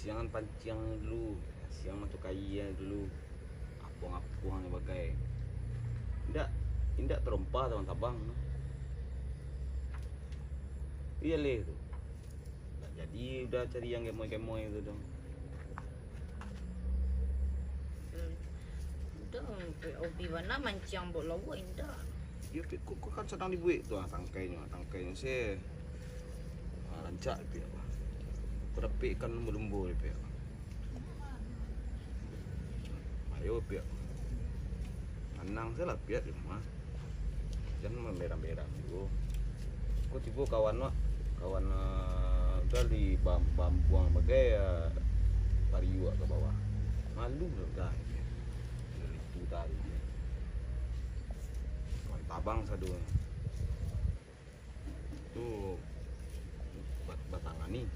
siangan pancing dulu, siang masuk kaya dulu, apung-apung yang pakai. Indak terompa teman tabang. Iya leh tuh. Nggak jadi udah cari yang gemoy-gemoy itu dong. Udah, hobi mana mancing bola gua indah. Ya kok kan sedang dibuat tuh tangkainya sih. Rancak dia. Kerepik kan lembu-lembu dia. Ayo pia. Anang saya lah pia di rumah. Jangan merah-merah dulu. Kok tiba kawan udah di buang bagai pariu ke bawah. Malu udah itu tadi. Tabang satu. Tuh batangan nih.